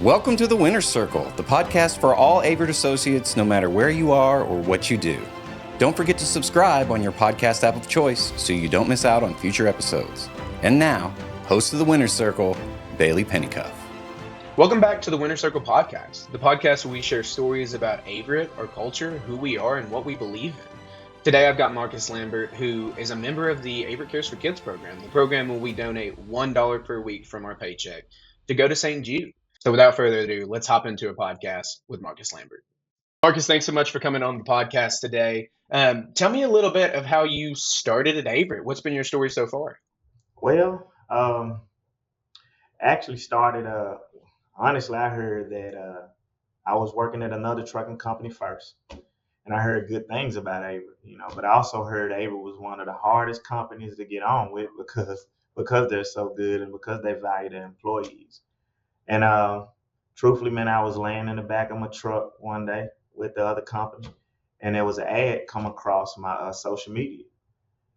Welcome to the Winner's Circle, the podcast for all Averitt associates, no matter where you are or what you do. Don't forget to subscribe on your podcast app of choice so you don't miss out on future episodes. And now, host of the Winner's Circle, Bailey Pennycuff. Welcome back to the Winner's Circle podcast, the podcast where we share stories about Averitt, our culture, who we are, and what we believe in. Today I've got Marcus Lambert, who is a member of the Averitt Cares for Kids program, the program where we donate $1 per week from our paycheck to go to St. Jude. So without further ado, let's hop into a podcast with Marcus Lambert. Marcus, thanks so much for coming on the podcast today. Tell me a little bit of how you started at Averitt. What's been your story so far? Well, actually started, honestly, I heard that I was working at another trucking company first, and I heard good things about Averitt, but I also heard Averitt was one of the hardest companies to get on with because they're so good and because they value their employees. And truthfully, man, I was laying in the back of my truck one day with the other company, and there was an ad come across my social media.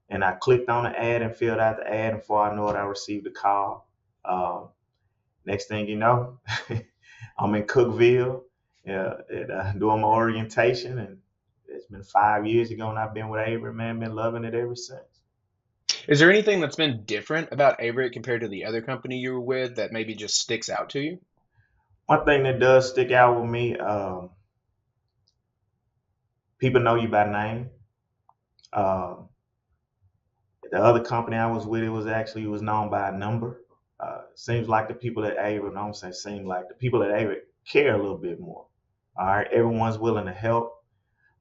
And I clicked on the ad and filled out the ad, and before I know it, I received a call. Next thing you know, I'm in Cookeville doing my orientation, and it's been 5 years ago, and I've been with Averitt, man, been loving it ever since. Is there anything that's been different about Averitt compared to the other company you were with that maybe just sticks out to you? One thing that does stick out with me, people know you by name. The other company I was with, it was known by a number. Seems like the people at Averitt, the people at Averitt care a little bit more. All right, everyone's willing to help.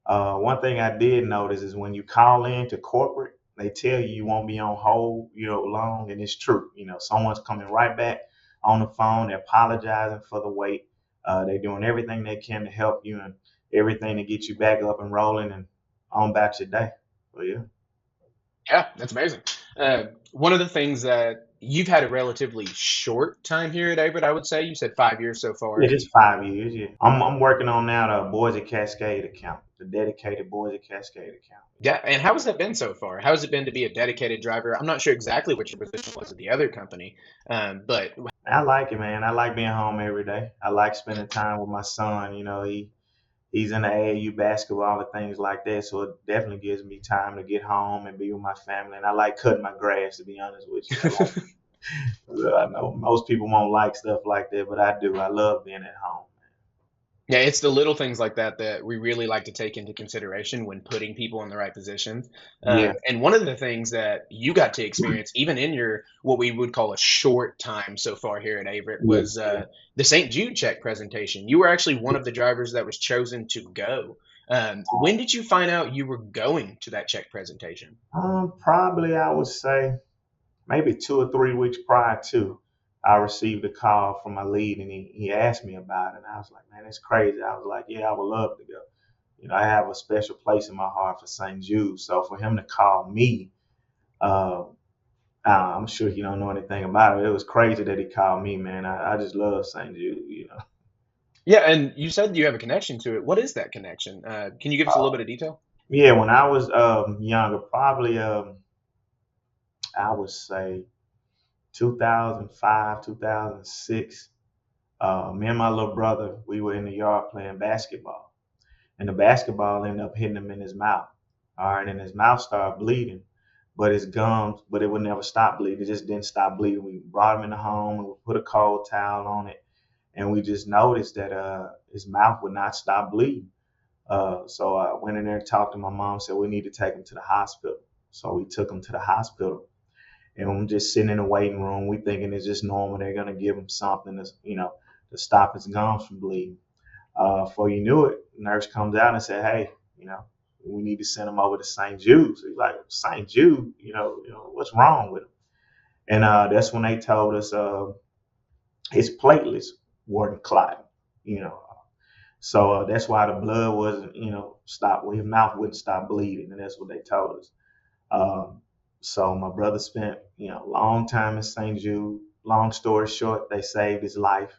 One thing I did notice is when you call in to corporate, they tell you won't be on hold, long, and it's true. Someone's coming right back on the phone. They're apologizing for the wait. They're doing everything they can to help you and everything to get you back up and rolling and on about your day. So, yeah. Yeah, that's amazing. One of the things that you've had a relatively short time here at Averitt, I would say. You said 5 years so far. Yeah, just 5 years. Yeah, I'm working on now the Boise Cascade account, the dedicated Boise Cascade account. Yeah, and how has that been so far? How has it been to be a dedicated driver? I'm not sure exactly what your position was at the other company, but I like it, man. I like being home every day. I like spending time with my son. He's in the AAU basketball and things like that, so it definitely gives me time to get home and be with my family. And I like cutting my grass, to be honest with you. I know most people won't like stuff like that, but I do. I love being at home. yeah, it's the little things like that that we really like to take into consideration when putting people in the right positions. Yeah. And one of the things that you got to experience, even in your what we would call a short time so far here at Averitt, was the St. Jude check presentation. You were actually one of the drivers that was chosen to go. When did you find out you were going to that check presentation? Probably I would say maybe 2 or 3 weeks prior to. I received a call from my lead, and he asked me about it. And I was like, man, it's crazy. I was like, yeah, I would love to go. I have a special place in my heart for St. Jude. So for him to call me, I'm sure you don't know anything about it. It was crazy that he called me, man. I just love St. Jude. Yeah, and you said you have a connection to it. What is that connection? Can you give us a little bit of detail? Yeah, when I was younger, probably I would say 2005, 2006, me and my little brother, we were in the yard playing basketball. And the basketball ended up hitting him in his mouth. All right, and his mouth started bleeding, but his gums, but it would never stop bleeding. It just didn't stop bleeding. We brought him in the home and we put a cold towel on it. And we just noticed that his mouth would not stop bleeding. So I went in there and talked to my mom, said we need to take him to the hospital. So we took him to the hospital. And I'm just sitting in the waiting room. We thinking it's just normal. They're gonna give him something to stop his gums from bleeding. Before you knew it, the nurse comes out and said, "Hey, we need to send him over to St. Jude." So he's like, "St. Jude? What's wrong with him?" And that's when they told us his platelets weren't clotting. So that's why the blood wasn't, stop. His mouth wouldn't stop bleeding, and that's what they told us. So my brother spent, a long time in St. Jude. Long story short, they saved his life.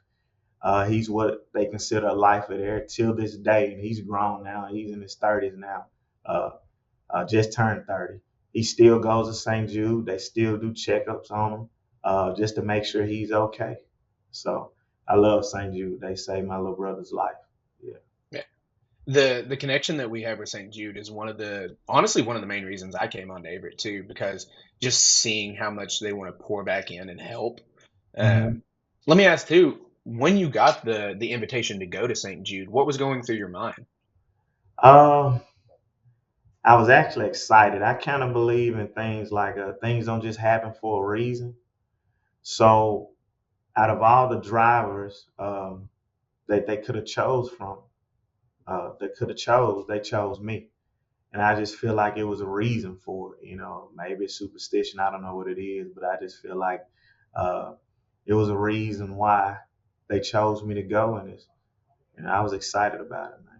He's what they consider a lifer there till this day, and he's grown now. He's in his 30s now, just turned 30. He still goes to St. Jude. They still do checkups on him just to make sure he's okay. So I love St. Jude. They saved my little brother's life. Yeah. Yeah. The connection that we have with St. Jude is honestly one of the main reasons I came on to Averitt too, because just seeing how much they want to pour back in and help. hmm Um, Let me ask too, when you got the invitation to go to St. Jude, what was going through your mind? Um, I was actually excited. I kind of believe in things like things don't just happen for a reason. So out of all the drivers that they could have chose from, they chose me. And I just feel like it was a reason for it. Maybe it's superstition. I don't know what it is, but I just feel like uh, it was a reason why they chose me to go, and I was excited about it, man.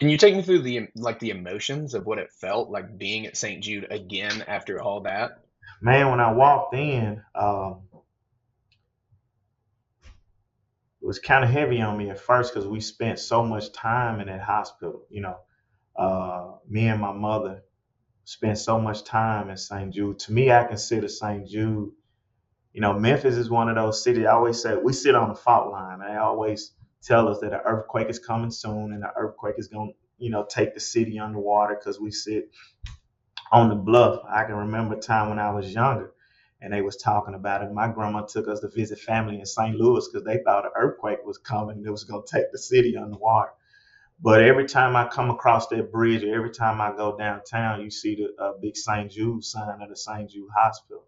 Can you take me through the emotions of what it felt like being at St. Jude again after all that? Man, when I walked in, it was kind of heavy on me at first because we spent so much time in that hospital. Me and my mother spent so much time in St. Jude. To me, I consider St. Jude. Memphis is one of those cities. I always say we sit on the fault line. They always tell us that an earthquake is coming soon, and the earthquake is going to, take the city underwater because we sit on the bluff. I can remember a time when I was younger, and they was talking about it. My grandma took us to visit family in St. Louis because they thought an earthquake was coming and it was going to take the city underwater. But every time I come across that bridge, or every time I go downtown, you see the big St. Jude sign of the St. Jude Hospital.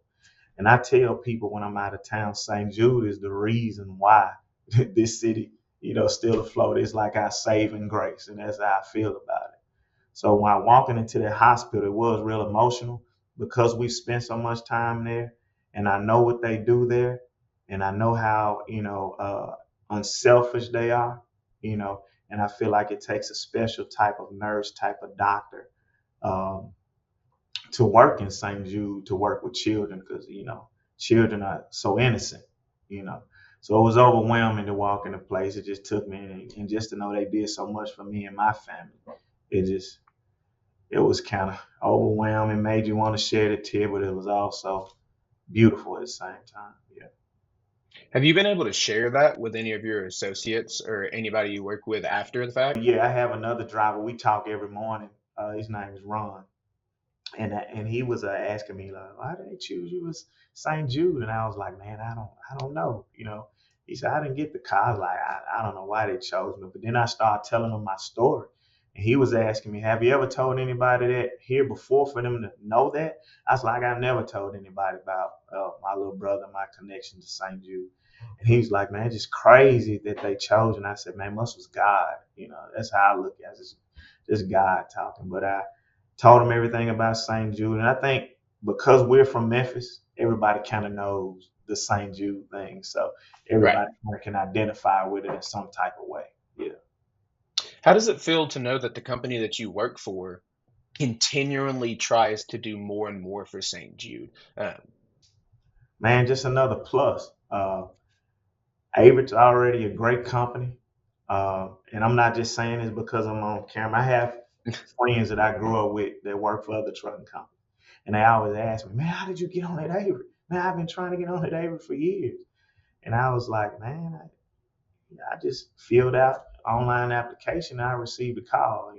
And I tell people when I'm out of town, St. Jude is the reason why this city, still afloat. It's like our saving grace, and that's how I feel about it. So when I walking into that hospital, it was real emotional because we spent so much time there, and I know what they do there, and I know how unselfish they are, and I feel like it takes a special type of nurse, type of doctor, um, to work in St. Jude, to work with children, because children are so innocent, you know. So it was overwhelming to walk in the place. It just took me, and just to know they did so much for me and my family, it was kind of overwhelming, made you want to share the tear, but it was also beautiful at the same time. Yeah. Have you been able to share that with any of your associates or anybody you work with after the fact? Yeah, I have another driver. We talk every morning. His name is Ron. And he was asking me like, why did they choose you as St. Jude? And I was like, man, I don't know. He said I didn't get the car. I was like, I don't know why they chose me. But then I started telling him my story, and he was asking me, have you ever told anybody that here before for them to know that? I was like, I've never told anybody about my little brother, my connection to St. Jude. And he was like, man, it's just crazy that they chose. And I said, man, must was God. That's how I look at it. It's just God talking. But I told him everything about St. Jude. And I think because we're from Memphis, everybody kind of knows the St. Jude thing. So Right. everybody can identify with it in some type of way. Yeah. How does it feel to know that the company that you work for continually tries to do more and more for St. Jude? Um, Man, just another plus. Averitt's already a great company. And I'm not just saying this because I'm on camera. I have friends that I grew up with that work for other trucking companies. And they always ask me, man, how did you get on that Averitt? Man, I've been trying to get on that Averitt for years. And I was like, man, I just filled out online application. And I received a call.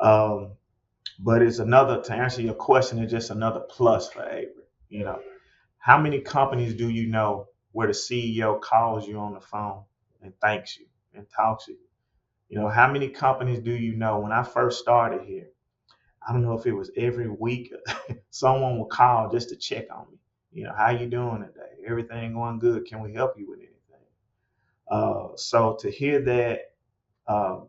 Um, but it's another, to answer your question, it's just another plus for Averitt. How many companies do you know where the CEO calls you on the phone and thanks you and talks to you? How many companies do you know? When I first started here, I don't know if it was every week, someone would call just to check on me. How you doing today? Everything going good? Can we help you with anything? So to hear that, uh,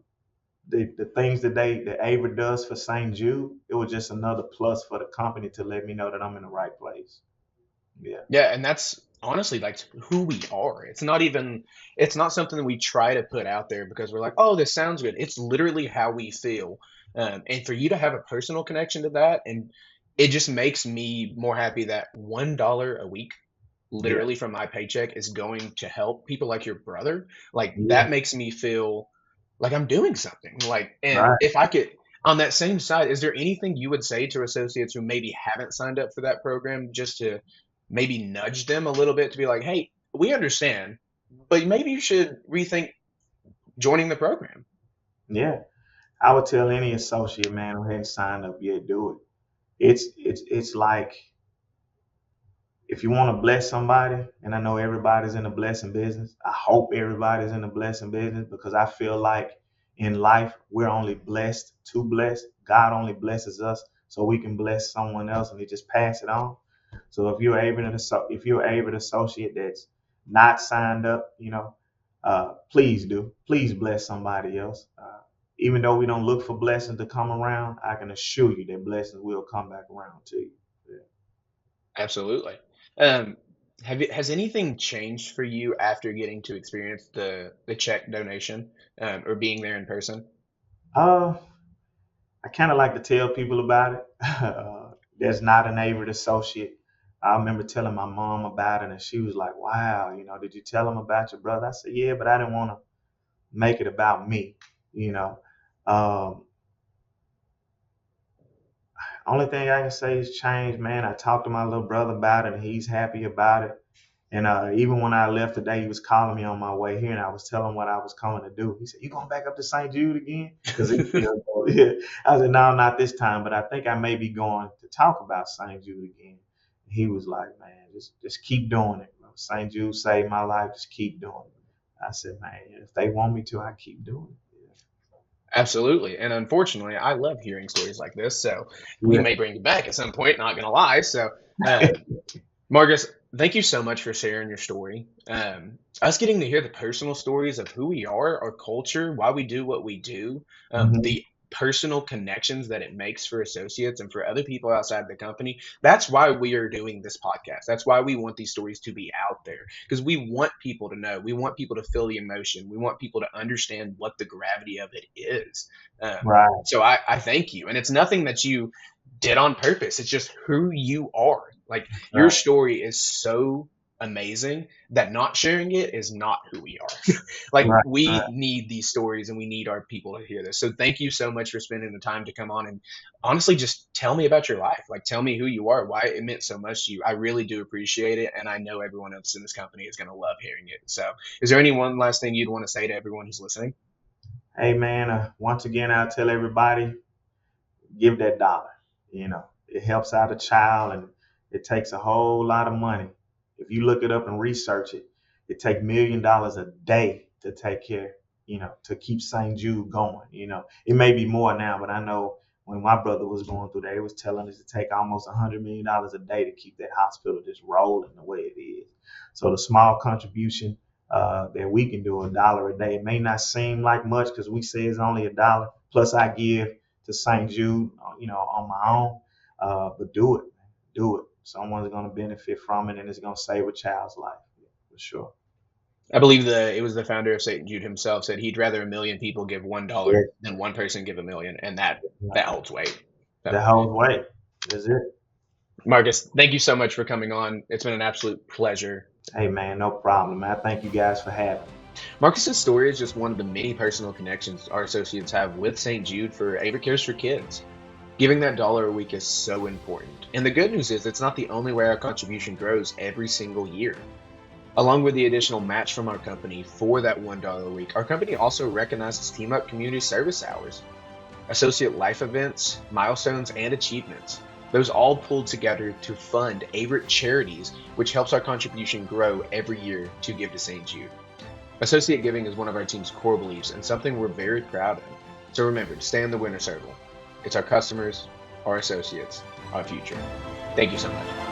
the things that Averitt does for St. Jude, it was just another plus for the company to let me know that I'm in the right place. Yeah. yeah, and that's honestly like who we are. It's not something that we try to put out there because we're like, oh, this sounds good. It's literally how we feel. And for you to have a personal connection to that, and it just makes me more happy that $1 a week Yeah. literally from my paycheck is going to help people like your brother. Like Yeah. that makes me feel like I'm doing something. Like, and Right. if I could, on that same side, is there anything you would say to associates who maybe haven't signed up for that program just to maybe nudge them a little bit to be like, hey, we understand. but maybe you should rethink joining the program. Yeah, I would tell any associate, man, who hadn't signed up yet, do it. It's like if you want to bless somebody, and I know everybody's in the blessing business, I hope everybody's in the blessing business because I feel like in life we're only blessed to bless. God only blesses us so we can bless someone else and we just pass it on. So if you're able to associate that's not signed up, please do. Please bless somebody else. Even though we don't look for blessings to come around, I can assure you that blessings will come back around to you. Yeah. Absolutely. Um, has anything changed for you after getting to experience the check donation, or being there in person? Uh, I kind of like to tell people about it. There's not an Averitt associate. I remember telling my mom about it, and she was like, "Wow, did you tell him about your brother?" I said, "Yeah, but I didn't want to make it about me." You know, um, only thing I can say is change, man. I talked to my little brother about it, and he's happy about it. And even when I left today, he was calling me on my way here, and I was telling him what I was coming to do. He said, "You going back up to St. Jude again?" Because yeah. I said, "No, not this time, but I think I may be going to talk about St. Jude again." And he was like, "Man, just keep doing it. St. Jude saved my life. Just keep doing it." I said, "Man, if they want me to, I keep doing it." Absolutely. And unfortunately, I love hearing stories like this. So we Yeah. may bring it back at some point, not going to lie. So, Marcus, thank you so much for sharing your story. Us getting to hear the personal stories of who we are, our culture, why we do what we do, Mhm. the personal connections that it makes for associates and for other people outside the company. That's why we are doing this podcast. That's why we want these stories to be out there because we want people to know. We want people to feel the emotion. We want people to understand what the gravity of it is. Right. So I thank you. And it's nothing that you did on purpose. It's just who you are. Like your Right. story is so amazing that not sharing it is not who we are. Like Right. we Right. need these stories and we need our people to hear this. So thank you so much for spending the time to come on and honestly just tell me about your life. Like tell me who you are, why it meant so much to you. I really do appreciate it. And I know everyone else in this company is going to love hearing it. So is there any one last thing you'd want to say to everyone who's listening? Hey, man. Once again, I'll tell everybody, give that dollar. It helps out a child, and it takes a whole lot of money. If you look it up and research it, it takes $1 million a day to take care, to keep St. Jude going. It may be more now, but I know when my brother was going through that, it was telling us to take almost $100 million a day to keep that hospital just rolling the way it is. So the small contribution that we can do, $1 a day, it may not seem like much because we say it's only $1. Plus, I give to St. Jude, on my own. But do it, man. Do it. Someone's going to benefit from it, and it's going to save a child's life, for sure. I believe it was the founder of St. Jude himself said he'd rather a million people give $1 Yeah. than one person give a million, and that holds weight. So, The whole way. That's it. Marcus, thank you so much for coming on. It's been an absolute pleasure. Hey, man, no problem, man. Thank you guys for having me. Marcus's story is just one of the many personal connections our associates have with St. Jude for Averitt Cares for Kids. Giving that dollar a week is so important. And the good news is it's not the only way our contribution grows every single year. Along with the additional match from our company for that $1 a week, our company also recognizes Team Up community service hours, associate life events, milestones, and achievements. Those all pulled together to fund Averitt Charities, which helps our contribution grow every year to give to St. Jude. Associate giving is one of our team's core beliefs and something we're very proud of. So remember to stay in the winner circle. It's our customers, our associates, our future. Thank you so much.